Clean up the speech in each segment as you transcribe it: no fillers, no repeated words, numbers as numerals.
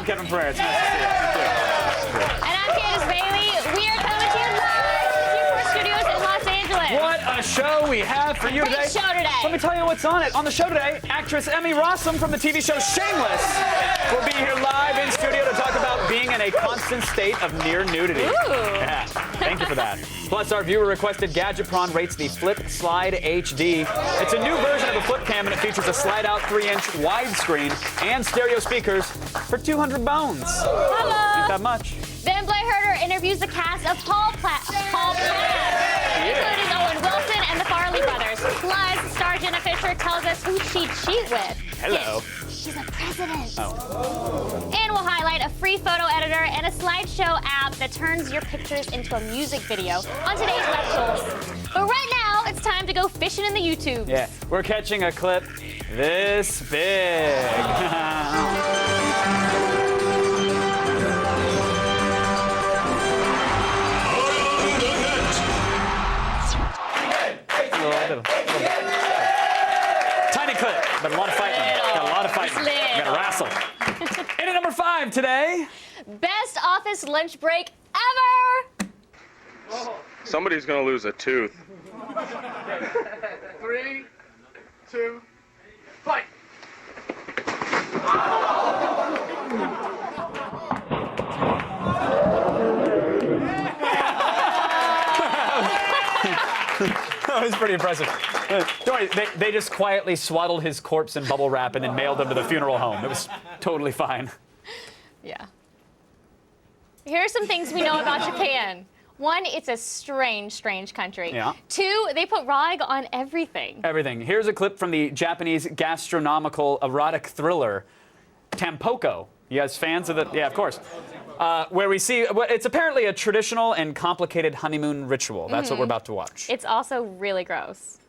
I'm Kevin Pereira. It's nice to see you. And I'm Candace Bailey. We are coming to you live from G4 Studios in Los Angeles. What a show we have for you today. Great show today. Let me tell you what's on it. On the show today, actress Emmy Rossum from the TV show Shameless will be here live in studio to talk about being in a constant state of near nudity. Ooh. Yeah, thank you for that. Plus, our viewer-requested Gadgetron rates the Flip Slide HD. It's a new version of the Flip Cam, and it features a slide-out 3-inch widescreen and stereo speakers for 200 bones. Hello. Ain't that much. Then Blair Herter interviews the cast of Paul Platt, including Owen Wilson and the Farley brothers. Plus, star Jenna Fisher tells us who she'd cheat with. Hello. She's a president. Oh. And we'll highlight a free photo editor and a slideshow app that turns your pictures into a music video on today's Web Tools. But right now, it's time to go fishing in the YouTube. Yeah, we're catching a clip this big. Tiny clip, but a lot of fighting. Got a lot of fighting. Got to wrestle. In at number 5 today. Best office lunch break ever! Somebody's gonna lose a tooth. 3, 2, fight! That was pretty impressive. Don't worry, they just quietly swaddled his corpse in bubble wrap and then mailed him to the funeral home. It was totally fine. Yeah. Here are some things we know about Japan. 1, it's a strange, strange country. Yeah. 2, they put raw egg on everything. Everything. Here's a clip from the Japanese gastronomical erotic thriller, Tampoko. You guys fans of the? Yeah, of course. Where we see, it's apparently a traditional and complicated honeymoon ritual. That's what we're about to watch. It's also really gross.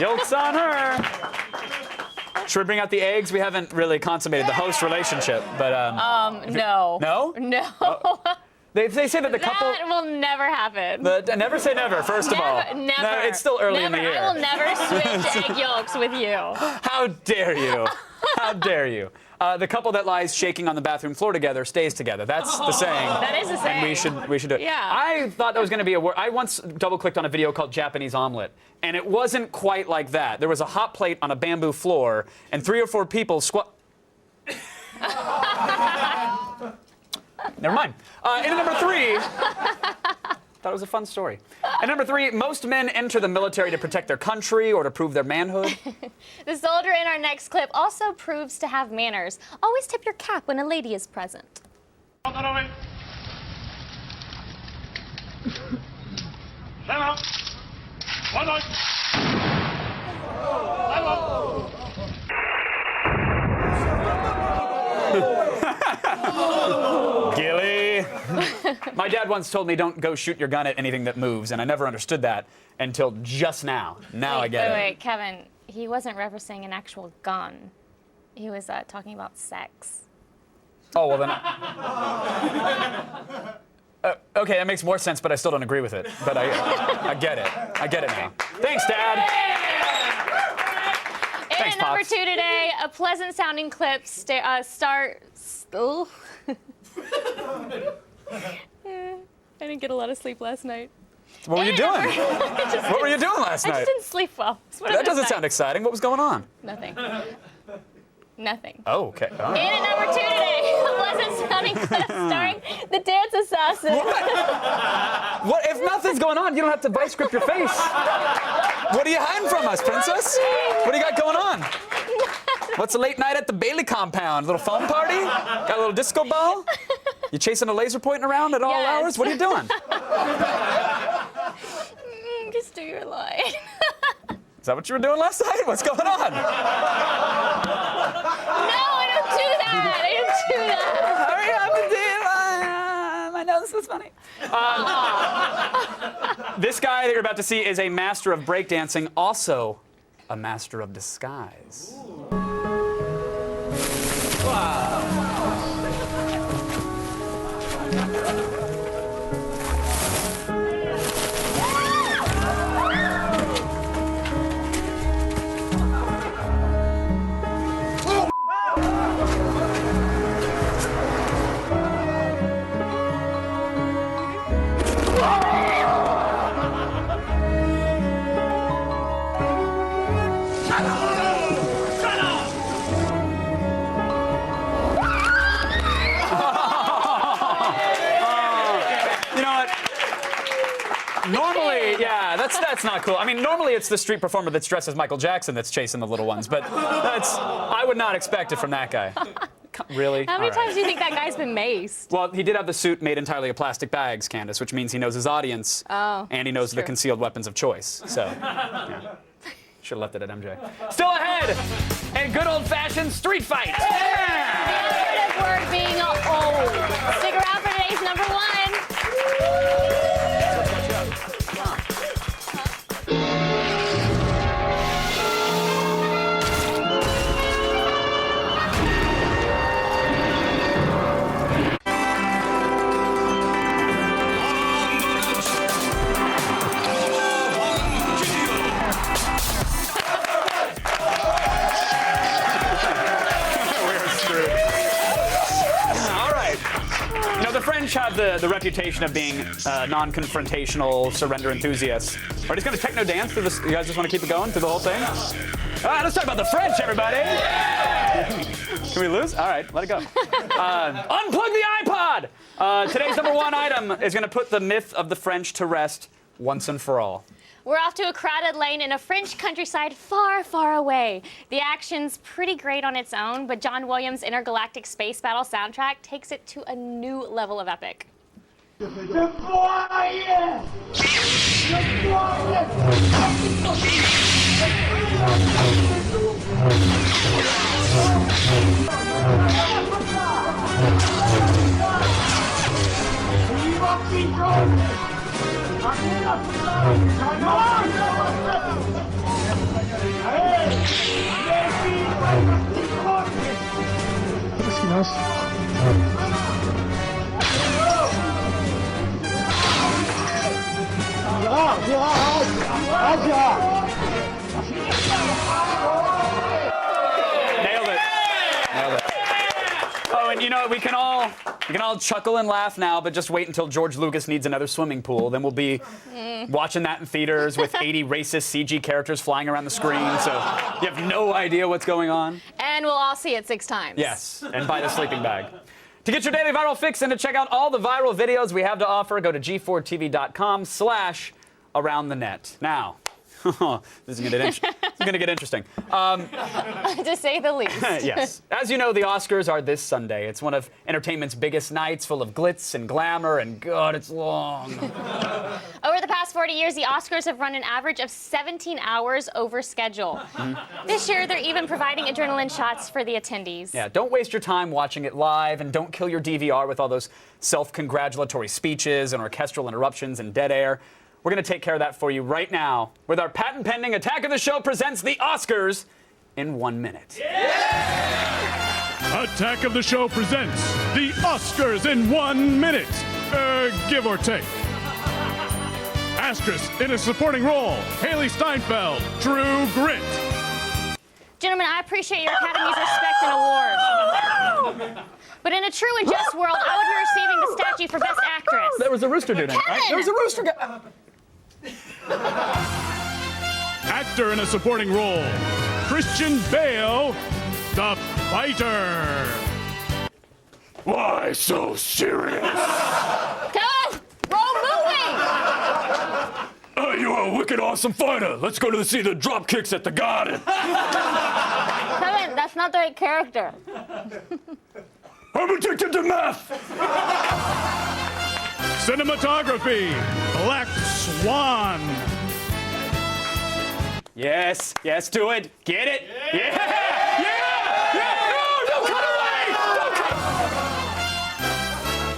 Yolks on her. Should we bring out the eggs? We haven't really consummated the host relationship, but No. no? No. They say that the couple. That will never happen. Never say never. First of all, Never. No, it's still early in the Never. year. I will never switch egg yolks with you. How dare you? How dare you? The couple that lies shaking on the bathroom floor together stays together. That's the saying. That is the saying. And we should do it. Yeah. I thought that was going to be a word. I once double-clicked on a video called Japanese Omelet, and it wasn't quite like that. There was a hot plate on a bamboo floor, and 3 or 4 people squat. Never mind. In at number 3. Thought it was a fun story. At number 3, most men enter the military to protect their country or to prove their manhood. The soldier in our next clip also proves to have manners. Always tip your cap when a lady is present. Stand up. One eye. Stand up. Gilly. My dad once told me don't go shoot your gun at anything that moves, and I never understood that until just now. Now I get it. Wait, Kevin. He wasn't referencing an actual gun. He was talking about sex. Oh, well then. Okay, that makes more sense, but I still don't agree with it. But I get it. I get it now. Thanks, Dad. Thanks, And at number Pops. 2 today, a pleasant-sounding clip Oh. I didn't get a lot of sleep last night. What were you doing? What were you doing last I just night? didn't sleep well. That doesn't sound exciting. What was going on? Nothing. Nothing. Oh, okay. All right. And at number 2 today, a pleasant-sounding clip starring the dance assassin. What if nothing's going on? You don't have to vice grip your face. What are you hiding from us, princess? What do you got going on? What's a late night at the Bailey compound? A little foam party? Got a little disco ball? You chasing a laser pointing around at all Yes. hours? What are you doing? Just do your line. Is that what you were doing last night? What's going on? No, I don't do that. I don't do that. Hurry up and do it. I know this was funny. This guy that you're about to see is a master of breakdancing, also a master of disguise. Normally, yeah, that's not cool. I mean, normally it's the street performer that's dressed as Michael Jackson that's chasing the little ones, but I would not expect it from that guy. Really? How many All right. times do you think that guy's been maced? Well, he did have the suit made entirely of plastic bags, Candace, which means he knows his audience, and he knows the concealed weapons of choice. So, yeah. Should have left it at MJ. Still ahead, a good old-fashioned street fight. Yeah! The word being old. Stick around for today's number one. The French have the reputation of being non-confrontational, surrender enthusiasts. Are we just going to techno dance through this? You guys just want to keep it going through the whole thing? All right, let's talk about the French, everybody. Can we lose? All right, let it go. Unplug the iPod. Today's number one item is going to put the myth of the French to rest once and for all. We're off to a crowded lane in a French countryside far, far away. The action's pretty great on its own, but John Williams' Intergalactic Space Battle soundtrack takes it to a new level of epic. Nailed it. Nailed it. Oh, and you know, we can all chuckle and laugh now, but just wait until George Lucas needs another swimming pool. Then we'll be watching that in theaters with 80 racist CG characters flying around the screen, so you have no idea what's going on. And we'll all see it 6 times. Yes, and buy the sleeping bag. To get your daily viral fix and to check out all the viral videos we have to offer, go to g4tv.com/aroundthenet. Now, this is going to get interesting. To say the least. Yes. As you know, the Oscars are this Sunday. It's one of entertainment's biggest nights, full of glitz and glamour, and God, it's long. Over the past 40 years, the Oscars have run an average of 17 hours over schedule. This year, they're even providing adrenaline shots for the attendees. Yeah, don't waste your time watching it live, and don't kill your DVR with all those self-congratulatory speeches and orchestral interruptions and dead air. We're going to take care of that for you right now with our patent-pending Attack of the Show presents the Oscars in 1 minute. Yeah! Attack of the Show presents the Oscars in 1 minute, give or take. Asterisk in a supporting role, Haley Steinfeld, True Grit. Gentlemen, I appreciate your Academy's respect and award. But in a true and just world, I would be receiving the statue for Best Actress. There was a rooster doing it, right? There was a rooster guy. Actor in a supporting role, Christian Bale, the fighter. Why so serious? Kevin, wrong movie! You're a wicked awesome fighter. Let's go to see the drop kicks at the Garden. Kevin, that's not the right character. I'm addicted to meth. Cinematography, Black Swan. Yes, yes, do it. Get it. Yeah, yeah. No, cut away.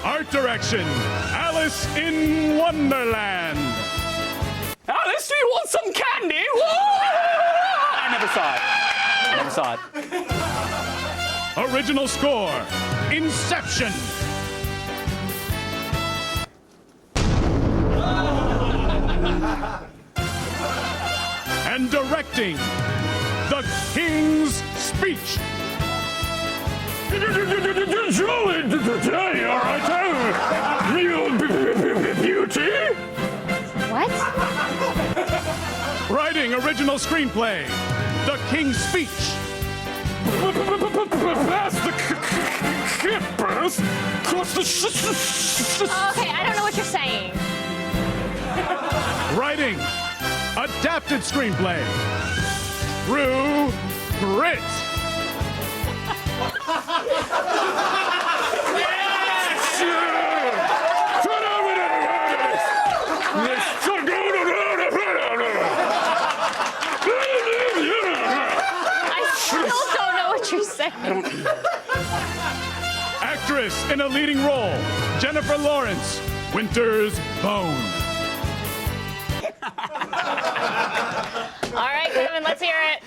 Art direction, Alice in Wonderland. Alice, do you want some candy? I never saw it. Original score, Inception. And directing, The King's Speech. Julie, all right, beauty. What? Writing original screenplay, The King's Speech. Okay, I don't know what you're saying. Writing, adapted screenplay, True Grit. I still don't know what you're saying. Actress in a leading role, Jennifer Lawrence, Winter's Bone. All right, Kevin, let's hear it.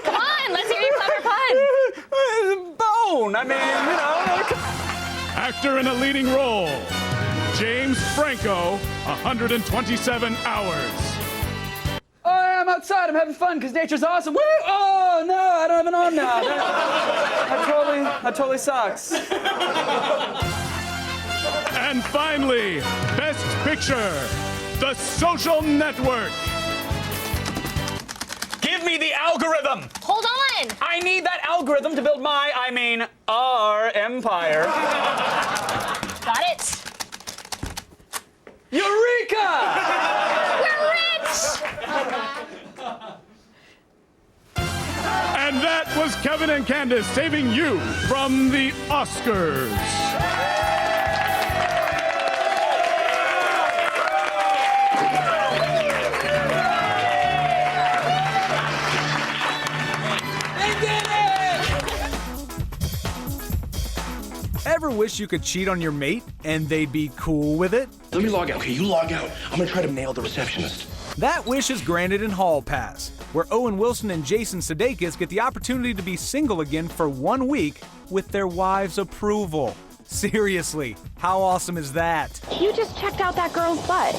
Come on, let's hear your clever pun. Bone. I mean, you know. Actor in a leading role, James Franco, 127 Hours. Oh, I'm outside. I'm having fun because nature's awesome. Woo! Oh no, I don't have an arm now. That totally sucks. And finally, Best Picture, The Social Network. Give me the algorithm. Hold on. I need that algorithm to build our empire. Got it. Eureka! We're rich. And that was Kevin and Candace saving you from the Oscars. Ever wish you could cheat on your mate and they'd be cool with it? Let me log out. Okay, you log out. I'm gonna try to nail the receptionist. That wish is granted in Hall Pass, where Owen Wilson and Jason Sudeikis get the opportunity to be single again for 1 week with their wives' approval. Seriously, how awesome is that? You just checked out that girl's butt.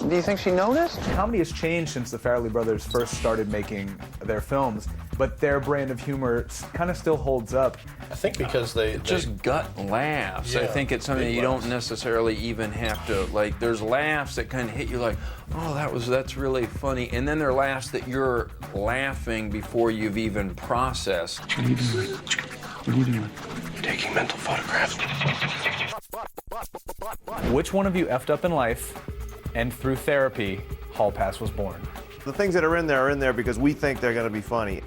Do you think she noticed? Comedy has changed since the Farrelly brothers first started making their films, but their brand of humor kind of still holds up. I think because they just gut laughs. I think it's something you don't necessarily even have to, like, there's laughs that kind of hit you like, oh, that's really funny. And then there are laughs that you're laughing before you've even processed. What are you doing? What are you doing? Taking mental photographs. Which one of you effed up in life, and through therapy, Hall Pass was born? The things that are in there because we think they're going to be funny.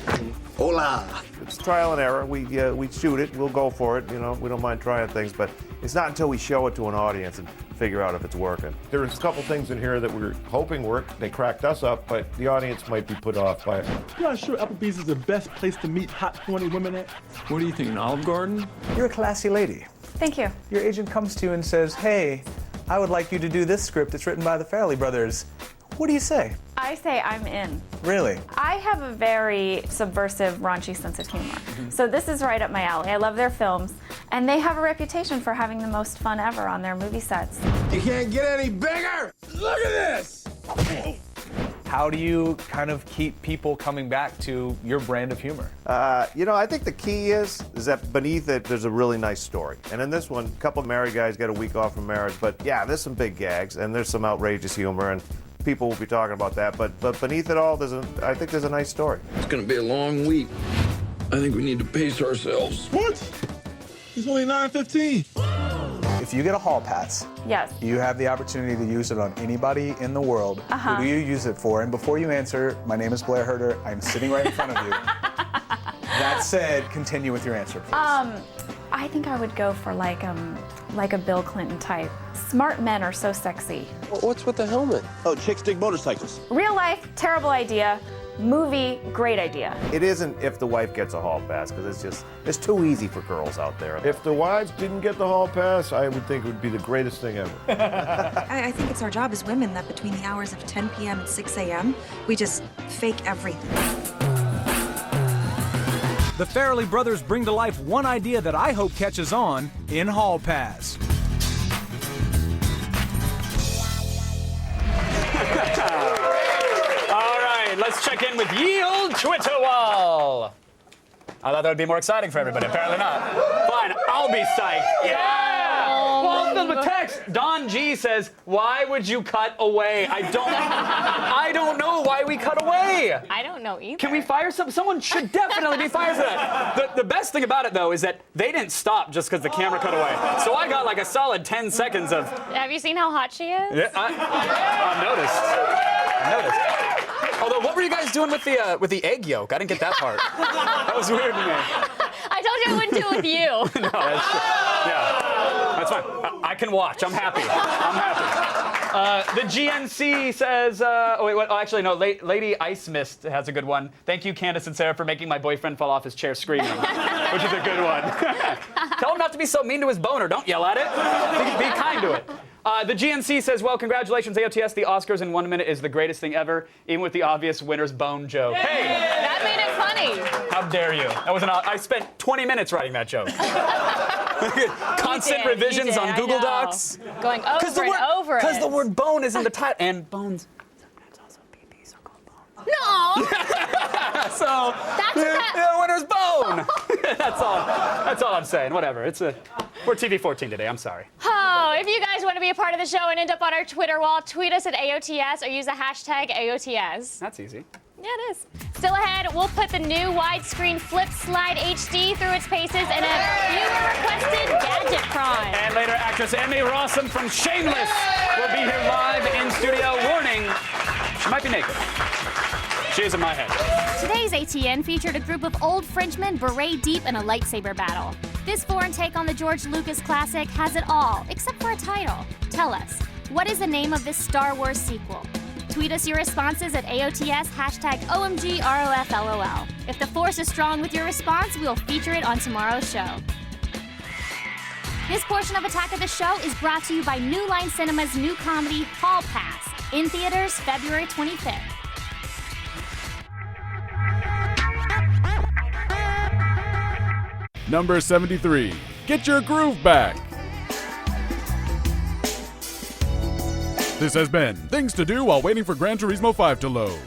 Hola. It's trial and error. We shoot it. We'll go for it. You know, we don't mind trying things, but it's not until we show it to an audience and figure out if it's working. There's a couple things in here that we're hoping work. They cracked us up, but the audience might be put off by it. You're not sure Applebee's is the best place to meet hot, horny women at? What do you think, an Olive Garden? You're a classy lady. Thank you. Your agent comes to you and says, hey, I would like you to do this script that's written by the Farrelly brothers. What do you say? I say I'm in. Really? I have a very subversive, raunchy sense of humor. So this is right up my alley. I love their films, and they have a reputation for having the most fun ever on their movie sets. You can't get any bigger! Look at this! How do you kind of keep people coming back to your brand of humor? You know, I think the key is that beneath it, there's a really nice story. And in this one, a couple of married guys get a week off from marriage, but yeah, there's some big gags, and there's some outrageous humor, and people will be talking about that. But beneath it all, I think there's a nice story. It's going to be a long week. I think we need to pace ourselves. What? It's only 9:15. If you get a Hall Pass, yes, you have the opportunity to use it on anybody in the world. Who do you use it for? And before you answer, my name is Blair Herter. I'm sitting right in front of you. That said, continue with your answer, please. I think I would go for like like a Bill Clinton type. Smart men are so sexy. What's with the helmet? Oh, chicks dig motorcycles. Real life, terrible idea. Movie, great idea. It isn't if the wife gets a hall pass, because it's too easy for girls out there. If the wives didn't get the hall pass, I would think it would be the greatest thing ever. I think it's our job as women that between the hours of 10 p.m. and 6 a.m., we just fake everything. The Farrelly brothers bring to life one idea that I hope catches on in Hall Pass. Let's check in with Yield Twitter Wall. I thought that would be more exciting for everybody. Apparently not. Fine, I'll be psyched. Yeah! Wall filled with text. Don G says, "Why would you cut away?" I don't know why we cut away. I don't know either. Can we fire someone? Should definitely be fired for that. The best thing about it, though, is that they didn't stop just because the camera cut away. So I got like a solid 10 seconds of. Have you seen how hot she is? Yeah, I noticed. Although, what were you guys doing with the egg yolk? I didn't get that part. That was weird to me. I told you I wouldn't do it with you. No, that's true. Yeah, that's fine. I can watch. I'm happy. The GNC says, actually, no, Lady Ice Mist has a good one. "Thank you, Candace and Sarah, for making my boyfriend fall off his chair screaming," which is a good one. Tell him not to be so mean to his boner. Don't yell at it. Be kind to it. The GNC says, "Well, congratulations, AOTS. The Oscars in 1 minute is the greatest thing ever, even with the obvious winner's bone joke." Yay! Hey! That made it funny. How dare you? I spent 20 minutes writing that joke. Constant revisions on Google Docs. Going over and over it. Because the word bone is in the title. And bones. No! So, the winner's bone. That's all I'm saying. Whatever. We're TV-14 today. I'm sorry. Oh, if you guys want to be a part of the show and end up on our Twitter wall, tweet us at AOTS or use the hashtag AOTS. That's easy. Yeah, it is. Still ahead, we'll put the new widescreen Flip Slide HD through its paces in a viewer-requested gadget crime. And later, actress Emmy Rossum from Shameless will be here live in studio. Warning, she might be naked. She is in my head. Today's ATN featured a group of old Frenchmen beret deep in a lightsaber battle. This foreign take on the George Lucas classic has it all, except for a title. Tell us, what is the name of this Star Wars sequel? Tweet us your responses at AOTS, hashtag OMGROFLOL. If the force is strong with your response, we'll feature it on tomorrow's show. This portion of Attack of the Show is brought to you by New Line Cinema's new comedy, Hall Pass, in theaters February 25th. Number 73. Get your groove back. This has been Things to Do While Waiting for Gran Turismo 5 to load.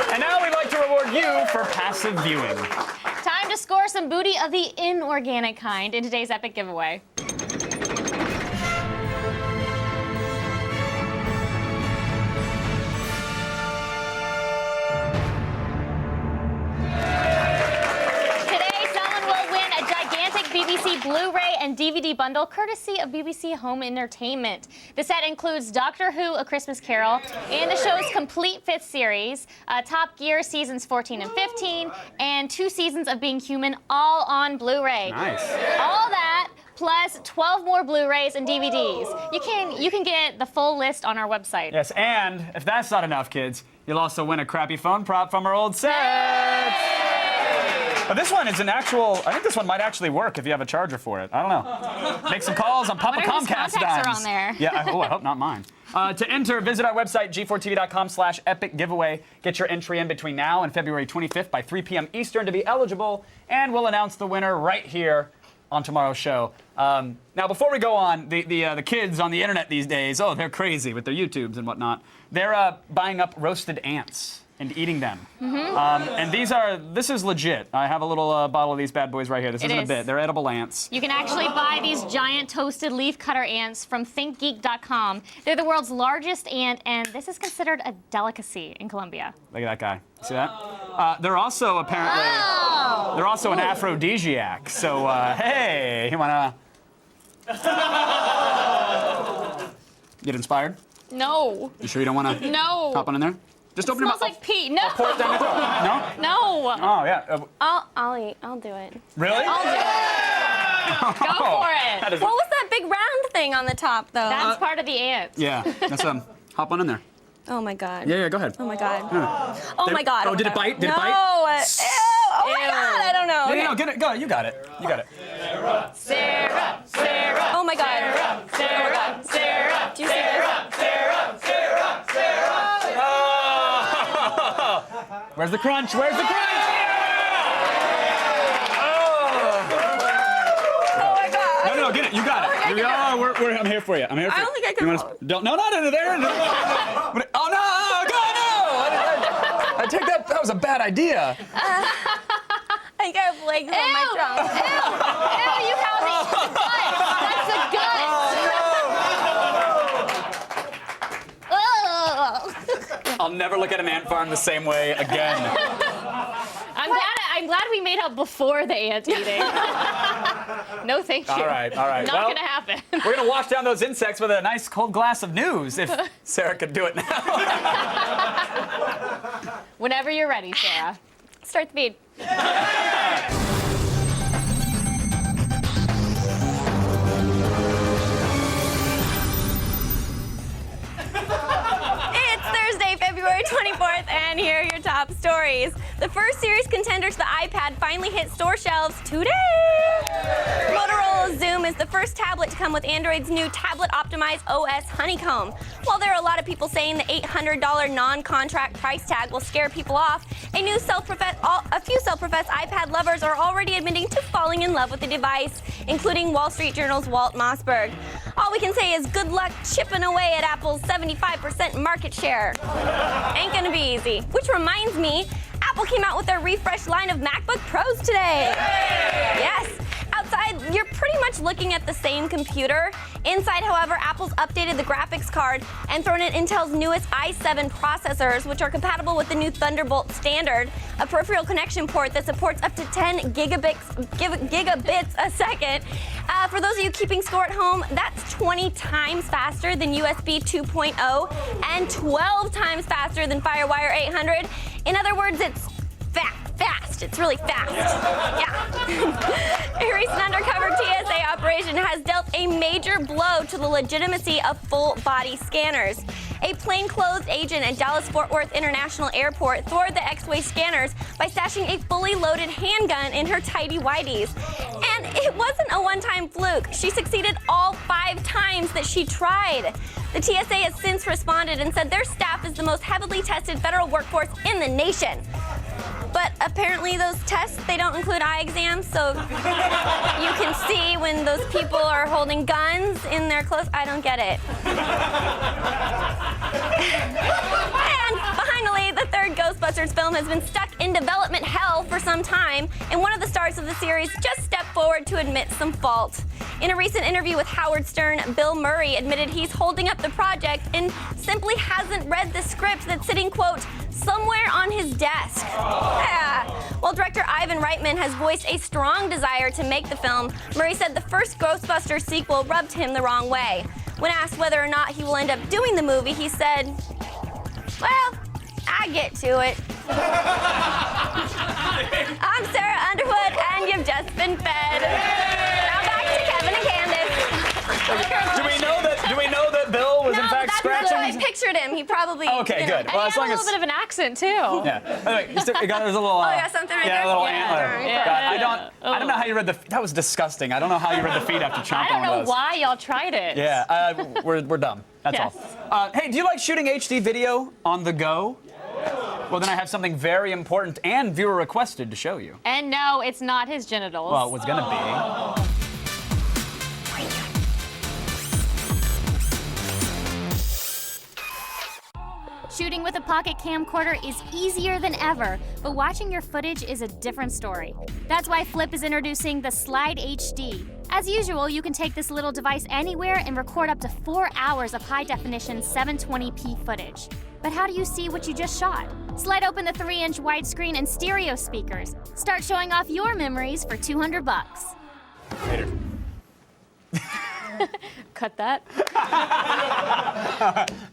And now we'd like to reward you for passive viewing. Time to score some booty of the inorganic kind in today's epic giveaway. BBC Blu-ray and DVD bundle courtesy of BBC Home Entertainment. The set includes Doctor Who: A Christmas Carol and the show's complete 5th series, Top Gear seasons 14 and 15, and 2 seasons of Being Human, all on Blu-ray. Nice. All that plus 12 more Blu-rays and DVDs. You can get the full list on our website. Yes, and if that's not enough, kids, you'll also win a crappy phone prop from our old set. But this one is an actual. I think this one might actually work if you have a charger for it. I don't know. Make some calls on Papa Comcast dimes. Are on there. Yeah. I hope not mine. To enter, visit our website g4tv.com/epic giveaway. Get your entry in between now and February 25th by 3 p.m. Eastern to be eligible, and we'll announce the winner right here on tomorrow's show. Now, before we go on, the kids on the internet these days, they're crazy with their YouTubes and whatnot. They're buying up roasted ants and eating them. Mm-hmm. And this is legit. I have a little bottle of these bad boys right here. This isn't a bit. They're edible ants. You can actually buy these giant toasted leaf cutter ants from thinkgeek.com. They're the world's largest ant, and this is considered a delicacy in Colombia. Look at that guy. See that? They're also apparently, they're also an aphrodisiac. So, hey, you wanna get inspired? No. You sure you don't wanna No. hop on in there? Just open your Smells mouth. like pee. No. Pour it down your throat. No? No. Oh, yeah. I'll eat. I'll do it. Really? I'll do it. Go for it. That is- What was that big round thing on the top, though? That's part of the ant. Yeah, that's hop on in there. Oh my god. Yeah, go ahead. Oh my god. Yeah. Oh Did- my god. oh, did it my bite? God. Did it no. bite? Ew. Oh my god. I don't know. No, Okay. no, get it. Go. You got it. You got it. Sarah. Oh my god. Sarah. Sarah. Do you see this? Where's the crunch? Where's the crunch? Oh my god. No, get it. You got it. Here we are. I'm here for you. I'm here for you. I don't think I can You wanna- don't. No, not into there. No. Oh no! Go no! I take that. That was a bad idea. I think I have legs on my tongue. Ew, you found the gut. That's the gut. I'll never look at an ant farm the same way again. I'm glad we made up before the ant eating. No, thank you. All right. Not Well, gonna happen. We're gonna wash down those insects with a nice cold glass of news. If Sarah could do it now. Whenever you're ready, Sarah. Start the feed. It's Thursday, February 24th, and here are your top stories. The first series contender to the iPad finally hit store shelves today. Motorola Zoom is the first tablet to come with Android's new tablet-optimized OS Honeycomb. While there are a lot of people saying the $800 non-contract price tag will scare people off, a few self-professed iPad lovers are already admitting to falling in love with the device, including Wall Street Journal's Walt Mossberg. All we can say is good luck chipping away at Apple's 75% market share. Ain't gonna be easy. Which reminds me, Apple came out with their refreshed line of MacBook Pros today. Yes. Outside, you're pretty much looking at the same computer. Inside, however, Apple's updated the graphics card and thrown in Intel's newest i7 processors, which are compatible with the new Thunderbolt standard, a peripheral connection port that supports up to 10 gigabits a second. For those of you keeping score at home, that's 20 times faster than USB 2.0 and 12 times faster than FireWire 800. In other words, it's fast. It's really fast. Yeah. A recent undercover TSA operation has dealt a major blow to the legitimacy of full-body scanners. A plainclothes agent at Dallas-Fort Worth International Airport thwarted the X-Way scanners by stashing a fully loaded handgun in her tighty-whities. And it wasn't a one-time fluke. She succeeded all 5 times that she tried. The TSA has since responded and said their staff is the most heavily tested federal workforce in the nation. But apparently those tests, they don't include eye exams, so you can see when those people are holding guns in their clothes. I don't get it. And finally, the third Ghostbusters film has been stuck in development hell for some time, and one of the stars of the series just stepped forward to admit some fault. In a recent interview with Howard Stern, Bill Murray admitted he's holding up the project and simply hasn't read the script that's sitting, quote, somewhere on his desk. Yeah. While director Ivan Reitman has voiced a strong desire to make the film, Murray said the first Ghostbusters sequel rubbed him the wrong way. When asked whether or not he will end up doing the movie, he said, well, I get to it. I'm Sarah Underwood, and you've just been fed. Now back to Kevin and Candace. Do we know that Bill was in fact scratching? I pictured him. He probably. Okay, good. And he had a little bit of an accent too. Yeah. By the way, there's a little. Oh, you got something right there? Yeah, a little Yeah. antler. Yeah. God, I don't know how you read the. That was disgusting. I don't know how you read the feed after chomping I don't one know of those. why y'all tried it. Yeah, we're dumb. That's Yes. all. Hey, do you like shooting HD video on the go? Well, then I have something very important and viewer requested to show you. And no, it's not his genitals. Well, it was gonna be. Shooting with a pocket camcorder is easier than ever, but watching your footage is a different story. That's why Flip is introducing the Slide HD. As usual, you can take this little device anywhere and record up to 4 hours of high-definition 720p footage. But how do you see what you just shot? Slide open the 3-inch widescreen and stereo speakers. Start showing off your memories for $200. Later. Cut that.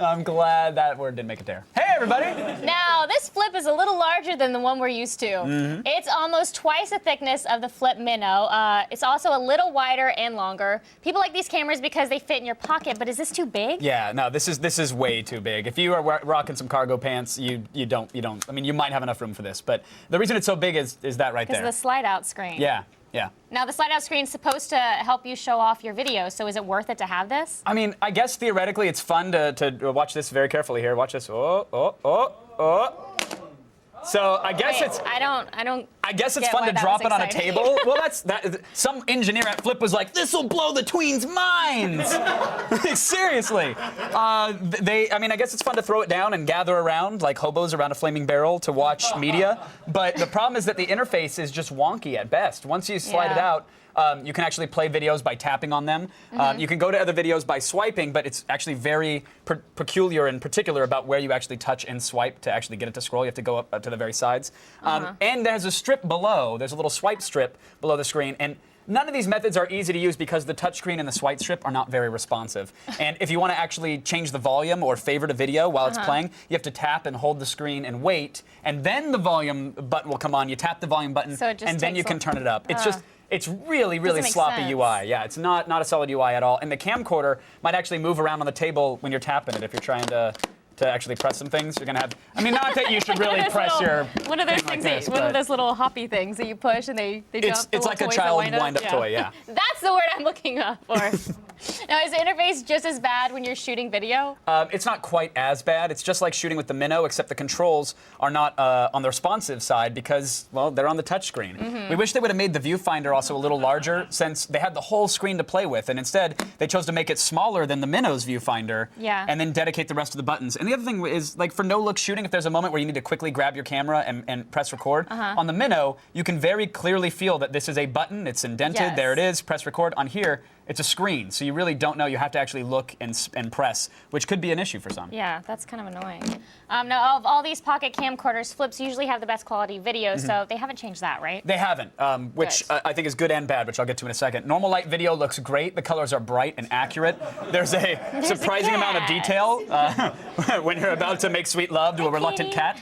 I'm glad that word didn't make it there. Hey! everybody. Now, this flip is a little larger than the one we're used to. It's almost twice the thickness of the Flip Minnow. It's also a little wider and longer. People like these cameras because they fit in your pocket, but is this too big? Yeah, no, this is way too big. If you are rocking some cargo pants, you don't. I mean, you might have enough room for this, but the reason it's so big is that right there. Because of the slide-out screen. Yeah. Yeah. Now, the slide-out screen is supposed to help you show off your video, so is it worth it to have this? I mean, I guess theoretically it's fun to watch this very carefully here. Watch this. Oh. So I guess I guess it's fun to drop it on a table. Well, some engineer at Flip was like, "This will blow the tweens' minds." Seriously. I guess it's fun to throw it down and gather around like hobos around a flaming barrel to watch media. But the problem is that the interface is just wonky at best. Once you slide it out, you can actually play videos by tapping on them. You can go to other videos by swiping, but it's actually very peculiar and particular about where you actually touch and swipe to actually get it to scroll. You have to go up to the very sides. And there's a strip below. There's a little swipe strip below the screen. And none of these methods are easy to use because the touchscreen and the swipe strip are not very responsive. And if you want to actually change the volume or favorite a video while it's playing, you have to tap and hold the screen and wait, and then the volume button will come on. You tap the volume button, and then you can turn it up. It's really, really sloppy UI. Yeah, it's not a solid UI at all. And the camcorder might actually move around on the table when you're tapping it. If you're trying to actually press some things, you're gonna have. I mean, not that you should really press your. One of those things. One of those little hoppy things that you push and they jump. It's like a child wind-up toy. Yeah. That's the word I'm looking for. Now, is the interface just as bad when you're shooting video? It's not quite as bad. It's just like shooting with the Minnow, except the controls are not on the responsive side because, well, they're on the touchscreen. We wish they would have made the viewfinder also a little larger, since they had the whole screen to play with, and instead they chose to make it smaller than the Minnow's viewfinder, and then dedicate the rest of the buttons. And the other thing is, like, for no-look shooting, if there's a moment where you need to quickly grab your camera and press record, on the Minnow, you can very clearly feel that this is a button. It's indented. There it is. Press record. On here, it's a screen, so you really don't know. You have to actually look and press, which could be an issue for some. Yeah, that's kind of annoying. Now, of all these pocket camcorders, Flips usually have the best quality video, so they haven't changed that, right? They haven't, which I think is good and bad, which I'll get to in a second. Normal light video looks great. The colors are bright and accurate. There's a surprising amount of detail when you're about to make sweet love to a reluctant cat.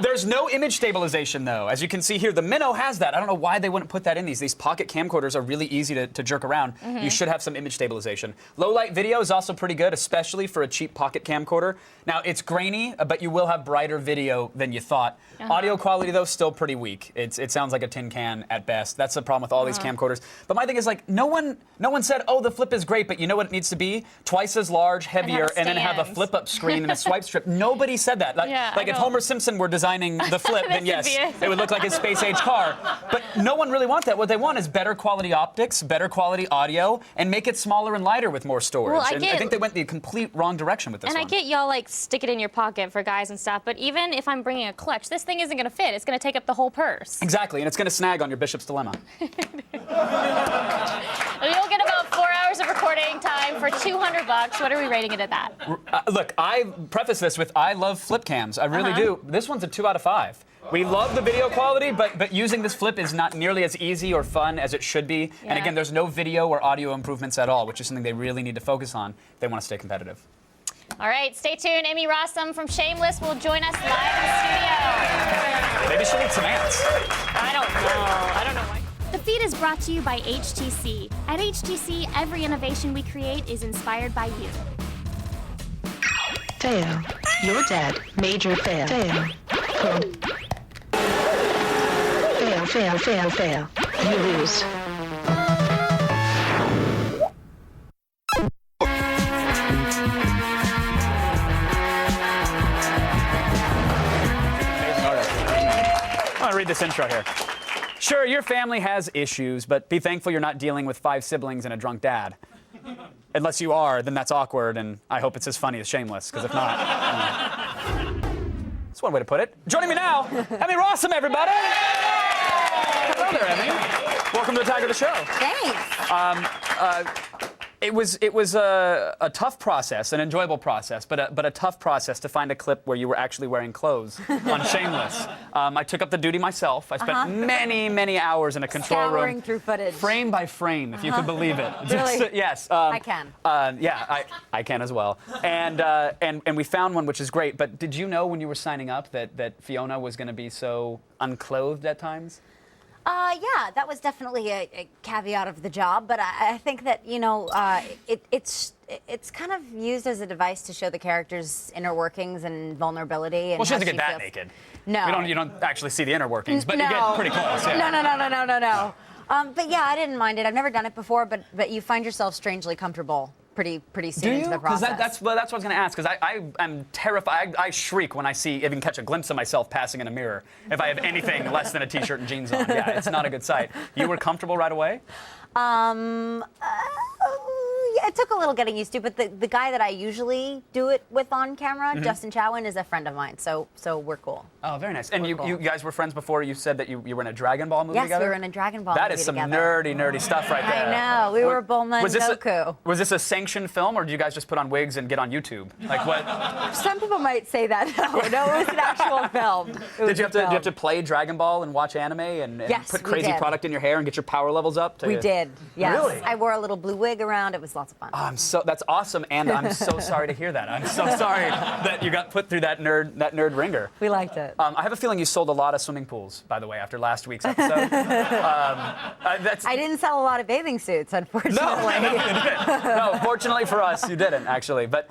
There's no image stabilization, though. As you can see here, the Minnow has that. I don't know why they wouldn't put that in these. These pocket camcorders are really easy to jerk around. You should have some image stabilization. Low light video is also pretty good, especially for a cheap pocket camcorder. Now, it's grainy, but you will have brighter video than you thought. Audio quality, though, still pretty weak. It sounds like a tin can at best. That's the problem with all these camcorders. But my thing is, like, no one said, oh, the Flip is great, but you know what it needs to be? Twice as large, heavier, and then have a flip-up screen and a swipe strip. Nobody said that. Like if Homer Simpson were designing the Flip, then yes, it would look like his space-age car. But no one really wants that. What they want is better quality optics, better quality audio, and make it smaller and lighter with more storage. Well, I think they went the complete wrong direction with this one. And I get y'all, like, stick it in your pocket for guys and stuff, but even if I'm bringing a clutch, this thing isn't going to fit. It's going to take up the whole purse. Exactly, and it's going to snag on your Bishop's Dilemma. You'll get about 4 hours of recording time for $200. What are we rating it at that? Look, I preface this with I love flip cams. I really do. This one's a 2 out of 5. We love the video quality, but using this Flip is not nearly as easy or fun as it should be. Yeah. And again, there's no video or audio improvements at all, which is something they really need to focus on if they want to stay competitive. All right, stay tuned. Amy Rossum from Shameless will join us live in studio. Maybe she'll need some ants. I don't know why. The feed is brought to you by HTC. At HTC, every innovation we create is inspired by you. Fail. You're dead. Major fail. Fail. Fail. You lose. I want to read this intro here. Sure, your family has issues, but be thankful you're not dealing with 5 siblings and a drunk dad. Unless you are, then that's awkward, and I hope it's as funny as Shameless, because if not... That's one way to put it. Joining me now, Emmy Rossum, everybody! Hello there, Emmy. Welcome to the Tag of the Show. Thanks. It was a tough process, an enjoyable process, but a tough process to find a clip where you were actually wearing clothes on Shameless. I took up the duty myself. I spent many hours in a control Scouring room, through footage. frame by frame, if you could believe it. Really? Yes. I can. I can as well. And we found one, which is great. But did you know when you were signing up that Fiona was going to be so unclothed at times? Yeah, that was definitely a caveat of the job, but I think that, you know, it's kind of used as a device to show the character's inner workings and vulnerability. And Well, she how doesn't get that feels. naked. No. You don't actually see the inner workings, but you No. get pretty close. Yeah. No. But yeah, I didn't mind it. I've never done it before, but you find yourself strangely comfortable pretty soon into the process. Because that's what I was going to ask. Because I am terrified. I shriek when I even catch a glimpse of myself passing in a mirror. If I have anything less than a t-shirt and jeans on, yeah, it's not a good sight. You were comfortable right away? Yeah, it took a little getting used to, but the guy that I usually do it with on camera, Justin Chowan, is a friend of mine, so we're cool. Oh, very nice. And you guys were friends before. You said that you were in a Dragon Ball movie Yes, together? we were in a Dragon Ball That movie is some together. nerdy stuff right there. I know. We were Bulma and Goku. Was this a sanctioned film, or did you guys just put on wigs and get on YouTube? Like what? Some people might say that. No, it was an actual film. Did you have to play Dragon Ball and watch anime and Yes, put we crazy did. product in your hair and get your power levels up? We did. Yes. Really? I wore a little blue wig around. It was lots of fun. That's awesome, and I'm so sorry to hear that. I'm so sorry that you got put through that nerd ringer. We liked it. I have a feeling you sold a lot of swimming pools, by the way, after last week's episode. I didn't sell a lot of bathing suits, unfortunately. No, fortunately for us, you didn't actually. But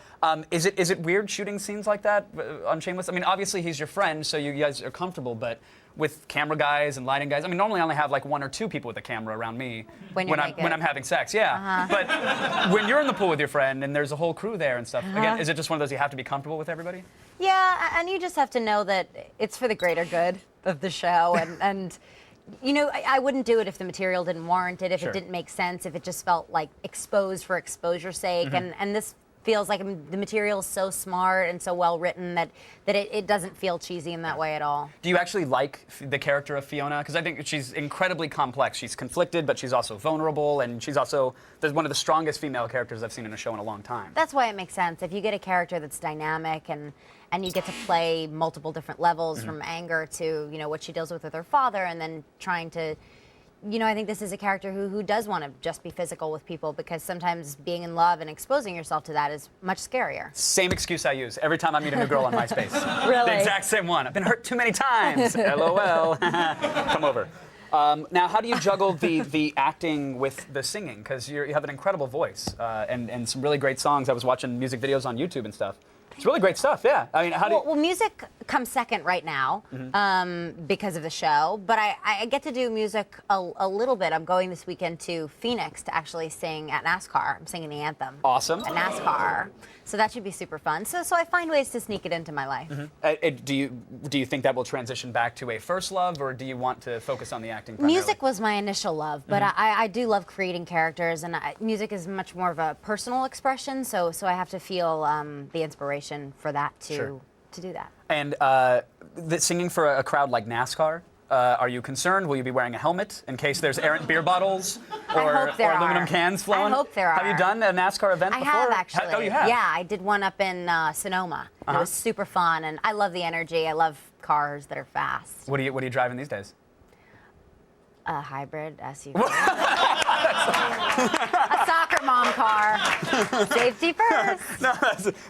is it weird shooting scenes like that on Shameless? I mean, obviously he's your friend, so you guys are comfortable, but with camera guys and lighting guys, I mean, normally I only have like 1 or 2 people with a camera around me when I'm having sex. Yeah, but when you're in the pool with your friend and there's a whole crew there and stuff, again, is it just one of those you have to be comfortable with everybody? Yeah, and you just have to know that it's for the greater good of the show, and you know, I wouldn't do it if the material didn't warrant it, if it didn't make sense, if it just felt like exposed for exposure's sake, and this feels like the material is so smart and so well written that it doesn't feel cheesy in that way at all. Do you actually like the character of Fiona? Because I think she's incredibly complex. She's conflicted, but she's also vulnerable, and she's also one of the strongest female characters I've seen in a show in a long time. That's why it makes sense. If you get a character that's dynamic and you get to play multiple different levels from anger to, you know, what she deals with her father, and then trying to, you know, I think this is a character who does want to just be physical with people, because sometimes being in love and exposing yourself to that is much scarier. Same excuse I use every time I meet a new girl on MySpace. Really? The exact same one. I've been hurt too many times. LOL. Come over. Now, how do you juggle the acting with the singing? Because you have an incredible voice and some really great songs. I was watching music videos on YouTube and stuff. It's really great stuff, yeah. I mean, how do you... Well, music comes second right now because of the show, but I get to do music a little bit. I'm going this weekend to Phoenix to actually sing at NASCAR. I'm singing the anthem. Awesome. At NASCAR. So that should be super fun. So I find ways to sneak it into my life. Do you think that will transition back to a first love, or do you want to focus on the acting primarily? Music was my initial love, but I do love creating characters, and music is much more of a personal expression, so I have to feel the inspiration for that to do that. And singing for a crowd like NASCAR, are you concerned? Will you be wearing a helmet in case there's errant beer bottles or aluminum cans flowing? I hope there are. Have you done a NASCAR event before? I have, actually. Oh, you have? Yeah, I did one up in Sonoma. It was super fun, and I love the energy. I love cars that are fast. What are you driving these days? A hybrid SUV. A soccer mom car. Safety first. No,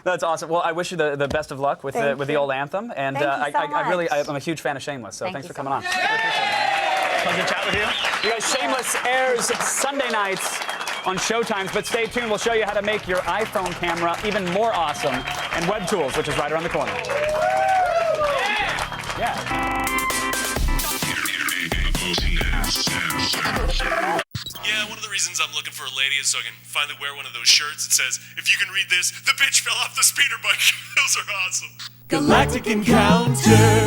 that's awesome. Well, I wish you the best of luck with the old anthem, and Thank you so much. I'm a huge fan of Shameless, so thanks for coming on. Much. Pleasure to chat with you. You guys, Shameless airs Sunday nights on Showtimes, but stay tuned. We'll show you how to make your iPhone camera even more awesome, and Web Tools, which is right around the corner. Yeah. Yeah, one of the reasons I'm looking for a lady is so I can finally wear one of those shirts that says, if you can read this, the bitch fell off the speeder bike. Those are awesome. Galactic Encounter.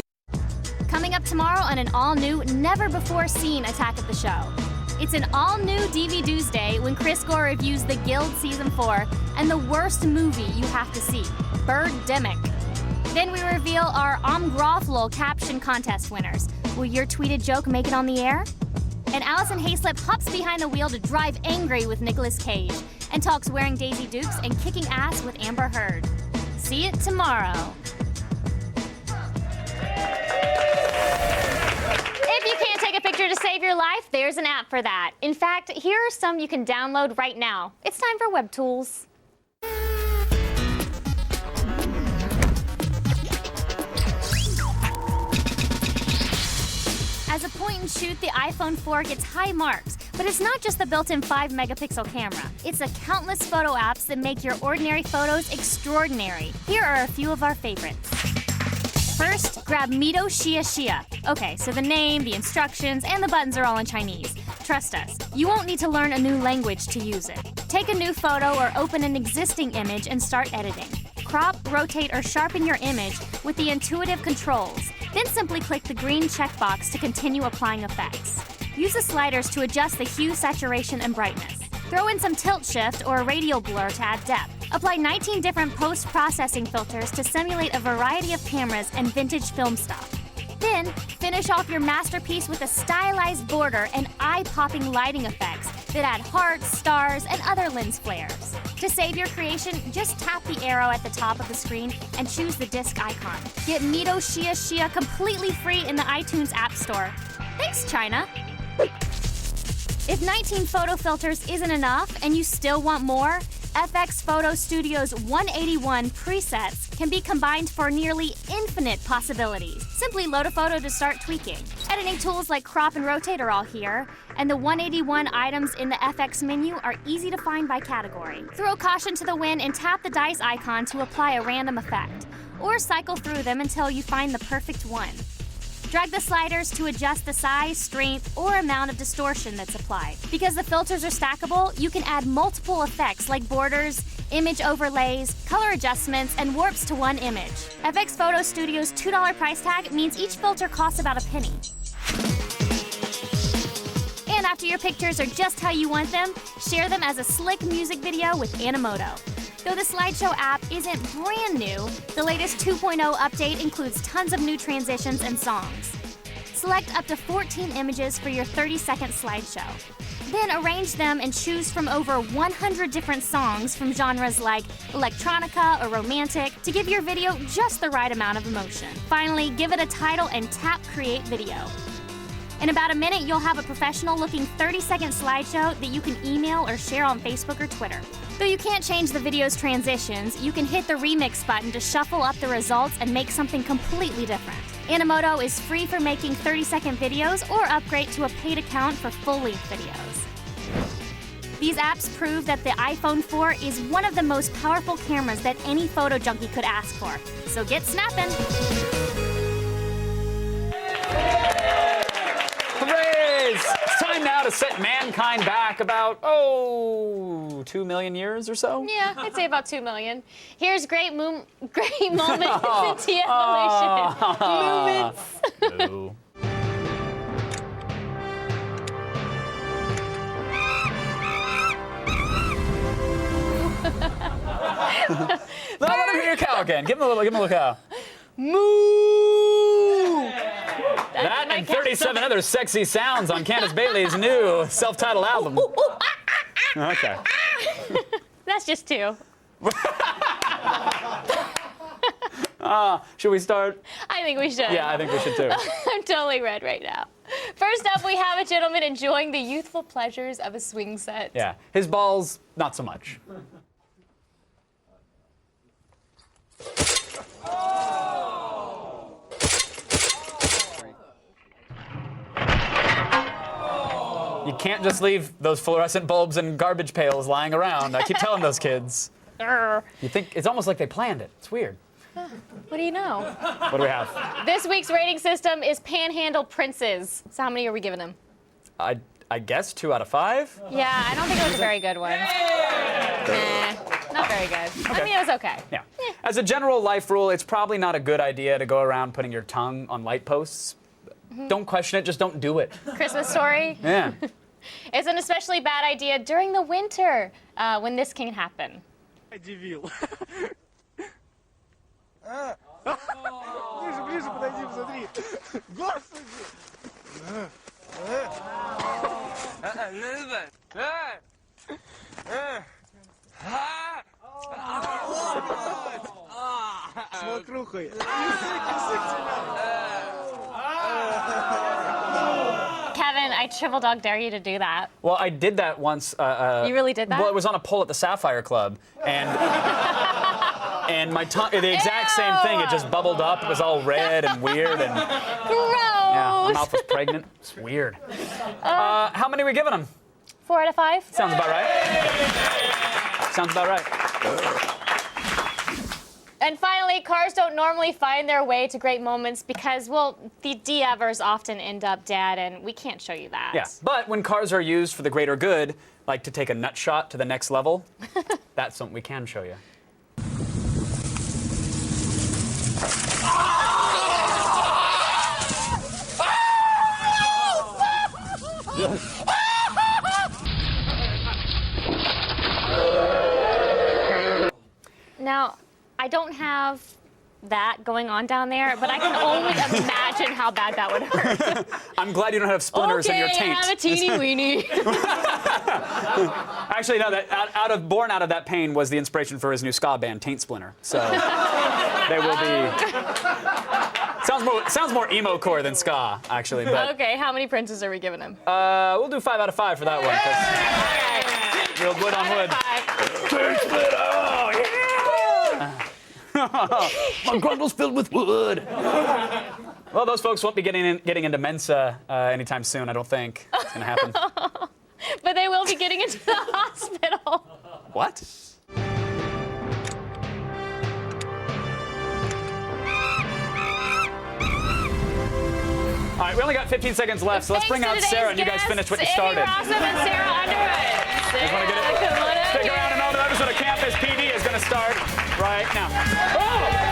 Coming up tomorrow on an all-new, never-before-seen Attack of the Show. It's an all-new DVD Day when Chris Gore reviews The Guild Season 4 and the worst movie you have to see, Birdemic. Then we reveal our Omgrofflol caption contest winners. Will your tweeted joke make it on the air? And Allison Hayslip hops behind the wheel to drive angry with Nicolas Cage. and talks wearing Daisy Dukes and kicking ass with Amber Heard. See it tomorrow. If you can't take a picture to save your life, there's an app for that. In fact, here are some you can download right now. It's time for Web Tools. As a point and shoot, the iPhone 4 gets high marks, but it's not just the built-in 5-megapixel camera. It's the countless photo apps that make your ordinary photos extraordinary. Here are a few of our favorites. First, grab Mito Xia Xia. Okay, so the name, the instructions, and the buttons are all in Chinese. Trust us, you won't need to learn a new language to use it. Take a new photo or open an existing image and start editing. Crop, rotate, or sharpen your image with the intuitive controls. Then simply click the green checkbox to continue applying effects. Use the sliders to adjust the hue, saturation, and brightness. Throw in some tilt shift or a radial blur to add depth. Apply 19 different post-processing filters to simulate a variety of cameras and vintage film stock. Then, finish off your masterpiece with a stylized border and eye-popping lighting effects that add hearts, stars, and other lens flares. To save your creation, just tap the arrow at the top of the screen and choose the disc icon. Get Mito Xia Xia completely free in the iTunes App Store. Thanks, China! If 19 photo filters isn't enough and you still want more, FX Photo Studio's 181 presets can be combined for nearly infinite possibilities. Simply load a photo to start tweaking. Editing tools like crop and rotate are all here, and the 181 items in the FX menu are easy to find by category. Throw caution to the wind and tap the dice icon to apply a random effect, or cycle through them until you find the perfect one. Drag the sliders to adjust the size, strength, or amount of distortion that's applied. Because the filters are stackable, you can add multiple effects like borders, image overlays, color adjustments, and warps to one image. FX Photo Studio's $2 price tag means each filter costs about a penny. And after your pictures are just how you want them, share them as a slick music video with Animoto. Though the Slideshow app isn't brand new, the latest 2.0 update includes tons of new transitions and songs. Select up to 14 images for your 30-second slideshow. Then arrange them and choose from over 100 different songs from genres like electronica or romantic to give your video just the right amount of emotion. Finally, give it a title and tap Create Video. In about a minute, you'll have a professional-looking 30-second slideshow that you can email or share on Facebook or Twitter. Though you can't change the video's transitions, you can hit the remix button to shuffle up the results and make something completely different. Animoto is free for making 30-second videos or upgrade to a paid account for full-length videos. These apps prove that the iPhone 4 is one of the most powerful cameras that any photo junkie could ask for. So get snapping! Hooray! It's time now to set mankind back about, 2 million years or so? Yeah, I'd say about 2 million. Here's great moment in the evolution. Moments. Let him hear your cow again. Give him a little cow. Moo! That and 37 other sexy sounds on Candace Bailey's new self-titled album. Okay. That's just 2. Should we start? I think we should. Yeah, I think we should too. I'm totally red right now. First up, we have a gentleman enjoying the youthful pleasures of a swing set. Yeah, his balls, not so much. You can't just leave those fluorescent bulbs and garbage pails lying around. I keep telling those kids. You think it's almost like they planned it. It's weird. What do you know? What do we have? This week's rating system is Panhandle Princes. So how many are we giving them? I guess 2 out of 5. Yeah, I don't think it was a very good one. Not very good. Okay. I mean, it was okay. Yeah. As a general life rule, it's probably not a good idea to go around putting your tongue on light posts. Don't question it, just don't do it. Christmas Story? Yeah. It's an especially bad idea during the winter when this can happen. Ближе подойди, посмотри. Господи! Смотрухай. Kevin, I triple dog dare you to do that. Well, I did that once. You really did that? Well, it was on a poll at the Sapphire Club, and and my tongue, the exact same thing. It just bubbled up. It was all red and weird, and Gross. yeah, my mouth was pregnant. It's weird. How many are we giving them? 4 out of 5. Sounds about right. Sounds about right. And finally, cars don't normally find their way to great moments because, well, the D-evers often end up dead, and we can't show you that. Yeah, but when cars are used for the greater good, like to take a nut shot to the next level, that's something we can show you. Now, I don't have that going on down there, but I can only imagine how bad that would hurt. I'm glad you don't have splinters in your taint. have a teeny weeny. Actually, no. That born out of that pain was the inspiration for his new ska band, Taint Splinter. So they will be. Sounds more emo core than ska, actually. But Okay, how many princes are we giving him? we'll do 5 out of 5 for that one. 'Cause real wood on wood. Taint Splinter. Oh yeah. My grundle's filled with wood. Well, those folks won't be getting into Mensa anytime soon, I don't think. It's going to happen. But they will be getting into the hospital. What? All right, we only got 15 seconds left, so let's bring out Sarah and you guys finish what you started. Amy Rossum and Sarah Underwood. Just want to get it. Stick around, and another episode of Campus PD is going to start right now. Oh!